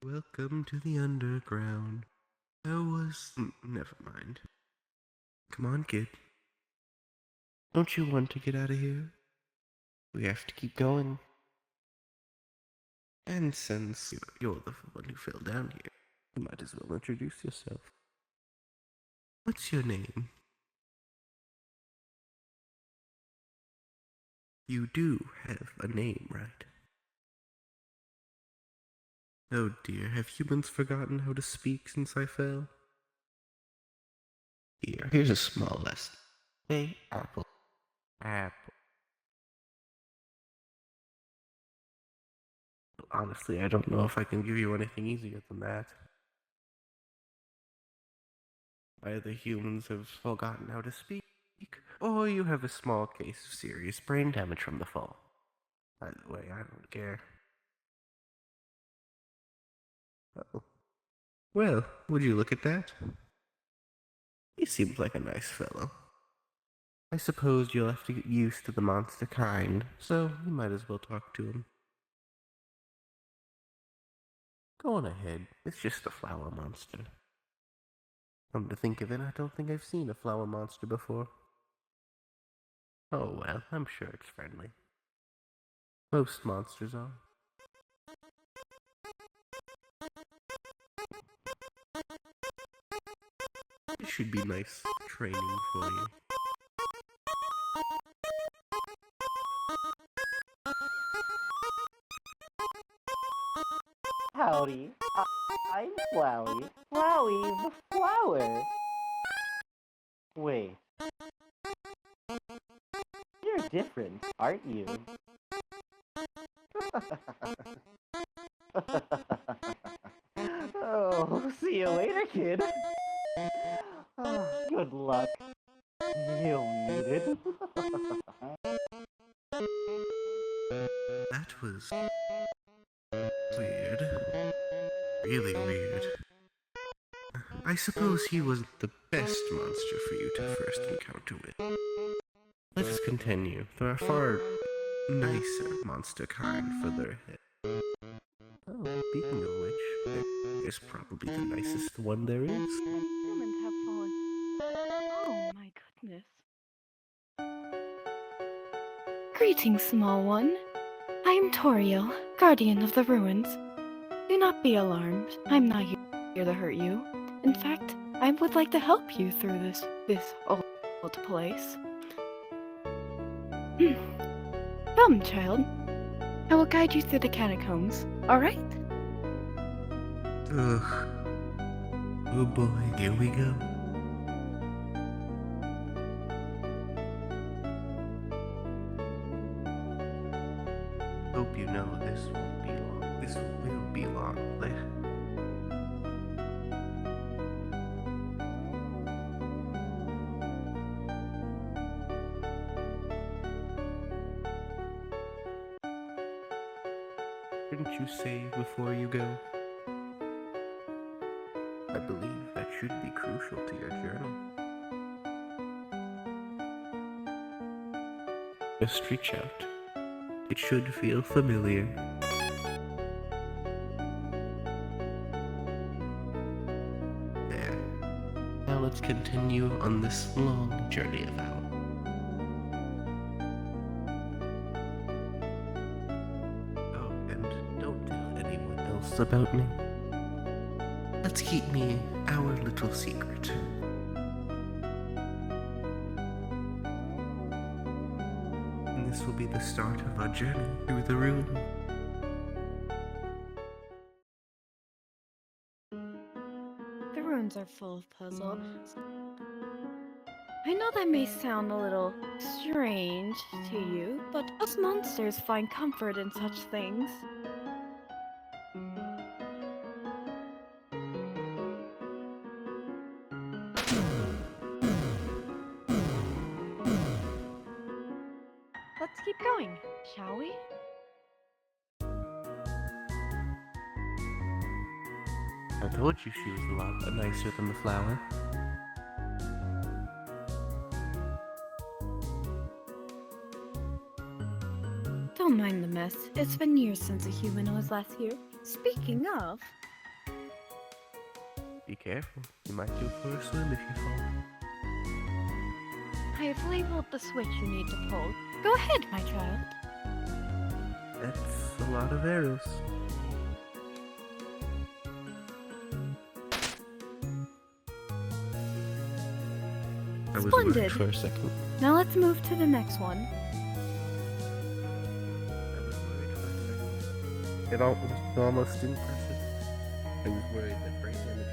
Welcome to the underground. Never mind. Come on, kid. Don't you want to get out of here? We have to keep going. And since you're the one who fell down here, you might as well introduce yourself. What's your name? You do have a name, right? Oh dear, have humans forgotten how to speak since I fell? Here's a small lesson. Say apple. Apple. Honestly, I don't know if I can give you anything easier than that. Either humans have forgotten how to speak, or you have a small case of serious brain damage from the fall. Either way, I don't care. Oh. Well, would you look at that? He seems like a nice fellow. I suppose you'll have to get used to the monster kind, so you might as well talk to him. Go on ahead, it's just a flower monster. Come to think of it, I don't think I've seen a flower monster before. Oh well, I'm sure it's friendly. Most monsters are. It should be nice training for you. Howdy, I'm Flowey. Flowey the flower. Wait, you're different, aren't you? Oh, see you later, kid. Oh, good luck. You'll need it. That was weird. Really weird. I suppose he wasn't the best monster for you to first encounter with. Let us continue. There are far nicer monster kind further ahead. Oh, speaking of which, there's probably the nicest one there is. Humans have fallen. Oh my goodness. Greetings, small one. I am Toriel, guardian of the ruins. Do not be alarmed. I'm not here to hurt you. In fact, I would like to help you through this old place. Come, child. I will guide you through the catacombs, alright? Ugh. Oh boy, here we go. Hope you know this won't be long. This will be long. Didn't you save before you go? I believe that should be crucial to your journey. Just reach out. It should feel familiar. There. Now let's continue on this long journey of ours. Oh, and don't tell anyone else about me. Let's keep me our little secret. And this will be the start of our journey through the ruin. The ruins are full of puzzles. I know that may sound a little strange to you, but us monsters find comfort in such things. Let's keep going, shall we? I told you she was a lot nicer than the flower. Don't mind the mess. It's been years since a human was last here. Speaking of, Be careful. You might go for a swim if you fall. I have labeled the switch you need to pull. Go ahead, my child. That's a lot of arrows. I was worried Splendid. for a second. Now let's move to the next one. I was worried for a second. It was almost impressive. I was worried that brain damage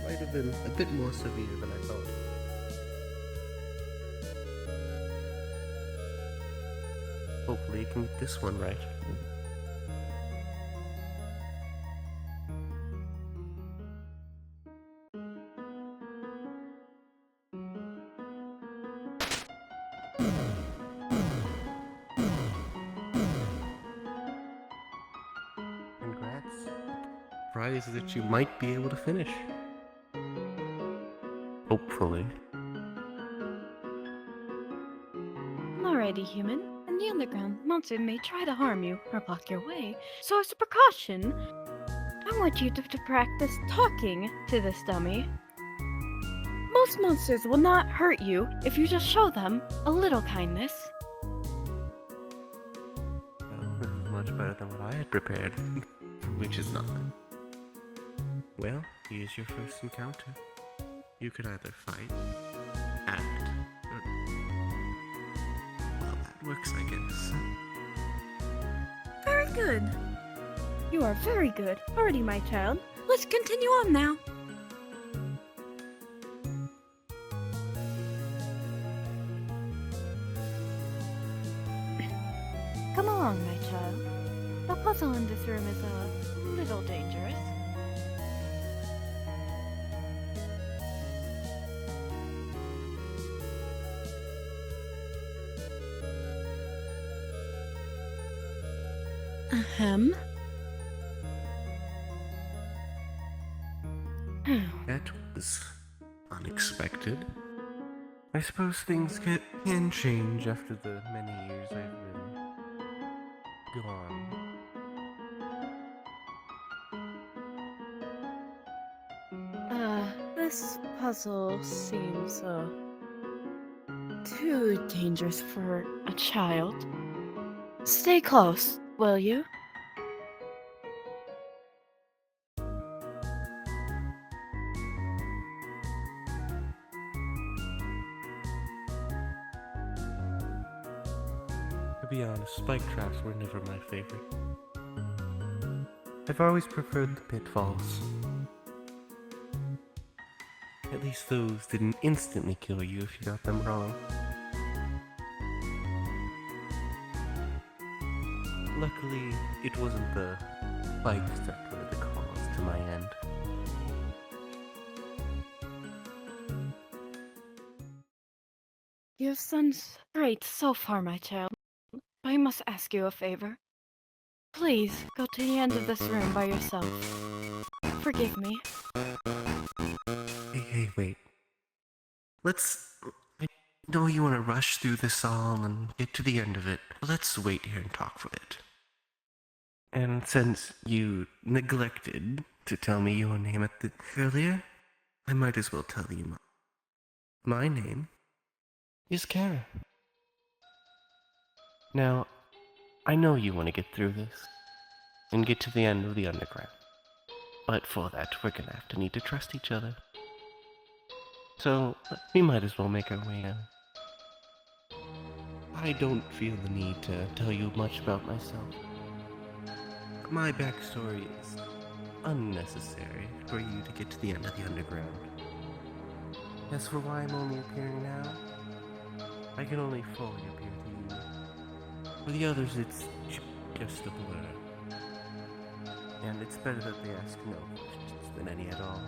might have been a bit more severe than I thought. Hopefully you can get this one right. Congrats. Prize that you might be able to finish. Hopefully. Alrighty, human. In the underground, monsters may try to harm you or block your way. So as a precaution, I want you to practice talking to this dummy. Most monsters will not hurt you if you just show them a little kindness. Well, this is much better than what I had prepared. Which is nothing. Well, here's your first encounter. You could either fight, act, or... well, that works, I guess. Very good. You are very good. Alrighty, my child. Let's continue on now. Come along, my child. The puzzle in this room is a little dangerous. Ahem. That was unexpected. I suppose things can change after the many years I've been gone. This puzzle seems, too dangerous for a child. Stay close, will you? To be honest, spike traps were never my favorite. I've always preferred the pitfalls. At least those didn't instantly kill you if you got them wrong. Luckily, it wasn't the spikes that were the cause to my end. You have done great so far, my child. But I must ask you a favor. Please, go to the end of this room by yourself. Forgive me. Hey, wait. I know you want to rush through this all and get to the end of it. Let's wait here and talk for a bit. And since you neglected to tell me your name earlier, I might as well tell you my name is Kara. Now, I know you want to get through this and get to the end of the underground. But for that, we're gonna need to trust each other. So, we might as well make our way in. I don't feel the need to tell you much about myself. My backstory is unnecessary for you to get to the end of the underground. As for why I'm only appearing now, I can only fully appear to you. For the others, it's just a blur. And it's better that they ask no questions than any at all.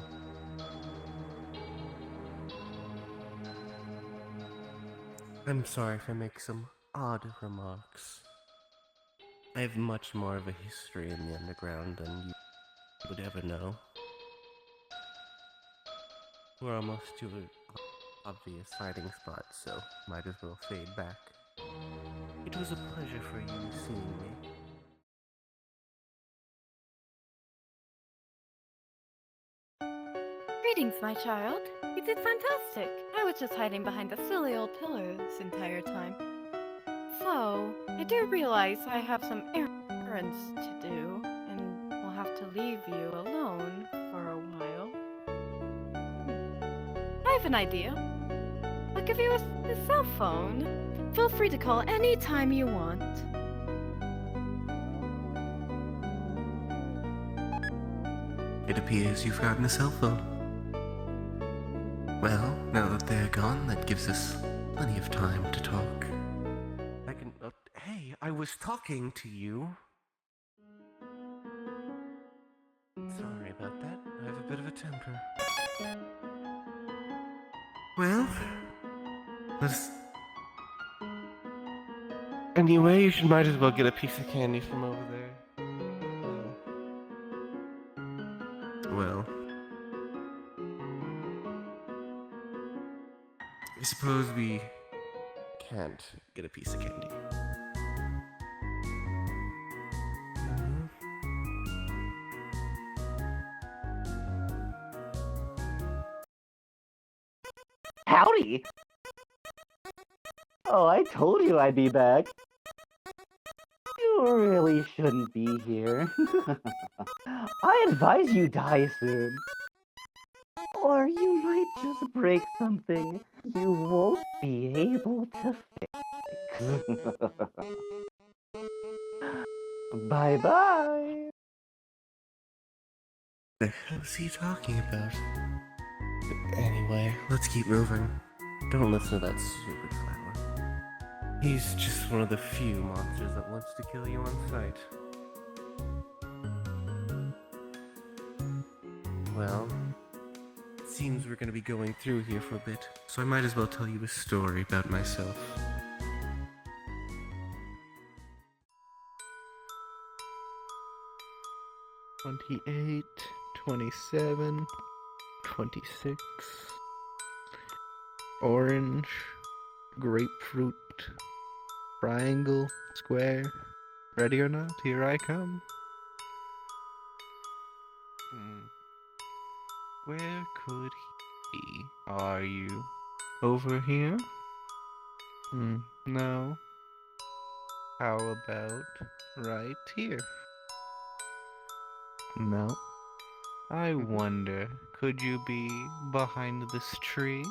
I'm sorry if I make some odd remarks. I have much more of a history in the underground than you would ever know. We're almost to an obvious hiding spot, so might as well fade back. It was a pleasure for you seeing me. Greetings, my child. You did fantastic. I was just hiding behind the silly old pillar this entire time. So, I do realize I have some errands to do, and will have to leave you alone for a while. I have an idea. I'll give you a cell phone. Feel free to call any time you want. It appears you've gotten a cell phone. Well, now that they're gone, that gives us plenty of time to talk. I can. Hey, I was talking to you. Sorry about that. I have a bit of a temper. Well, let's. Anyway, you might as well get a piece of candy from over there. Well, I suppose we can't get a piece of candy. Howdy! Oh, I told you I'd be back. You really shouldn't be here. I advise you die soon. Or you might just break something you won't be able to fix. Bye-bye. The hell is he talking about? Anyway, let's keep moving. Don't listen to that stupid flower. He's just one of the few monsters that wants to kill you on sight. Well, it seems we're gonna be going through here for a bit, so I might as well tell you a story about myself. "28, 27, 26, orange, grapefruit, triangle, square. Ready or not, here I come." Where could he be? Are you over here? No. How about right here? No. I wonder, could you be behind this tree?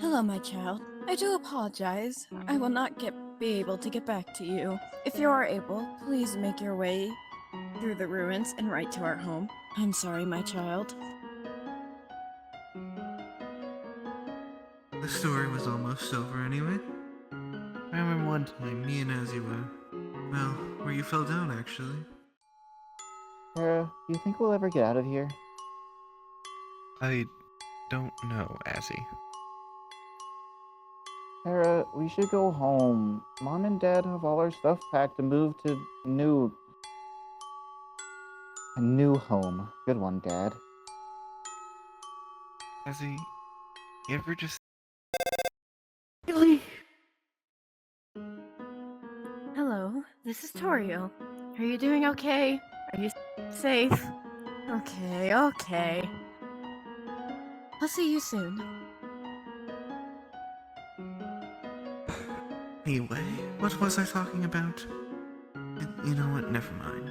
Hello, my child. I do apologize. I will not be able to get back to you. If you are able, please make your way through the ruins and right to our home. I'm sorry, my child. The story was almost over anyway. I remember one time me and Azzy well, where you fell down actually. Sarah, do you think we'll ever get out of here? I don't know, Azzy. Sarah, we should go home. Mom and Dad have all our stuff packed to move to a new home. Good one, Dad. Azzy, you ever just... Really? Hello, this is Torio. Are you doing okay? Are you safe? Okay. I'll see you soon. Anyway, what was I talking about? You know what, never mind.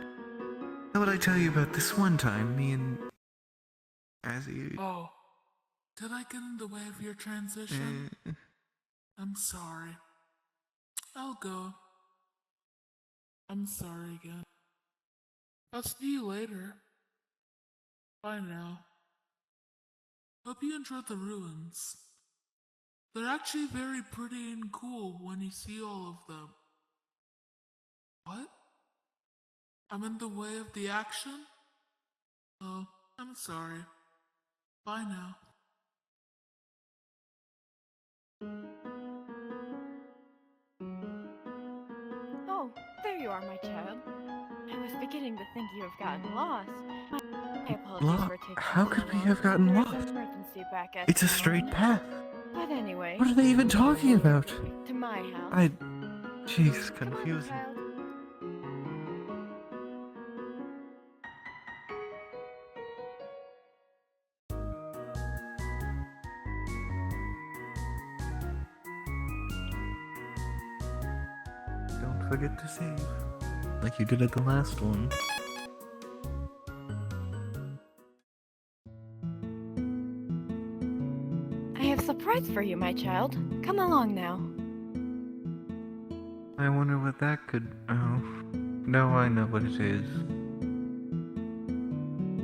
How would I tell you about this one time me and... Azzy... Oh, did I get in the way of your transition? I'm sorry. I'll go. I'm sorry again. I'll see you later. Bye now. Hope you enjoyed the ruins. They're actually very pretty and cool when you see all of them. What? I'm in the way of the action? Oh, I'm sorry. Bye now. Oh, there you are, my child. I was beginning to think you have gotten lost. My apologies for taking How so could we long. have gotten There is lost? an emergency back at It's a home. straight path. But anyway, What are they even talking about? to my house. Jeez, Come on, confusing. child. don't forget to save. Like you did at the last one. I have a surprise for you, my child. Come along now. I wonder what that could... Oh. No, I know what it is.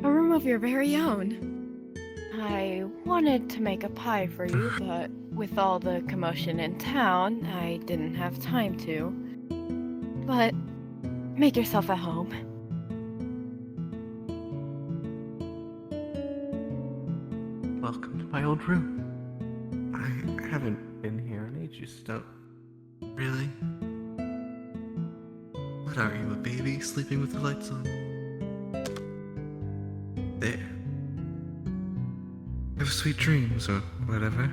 A room of your very own. I wanted to make a pie for you, but with all the commotion in town, I didn't have time to. But make yourself at home. Welcome to my old room. I haven't been here in ages, though. Really? What are you, a baby sleeping with the lights on? There. Have sweet dreams, or whatever.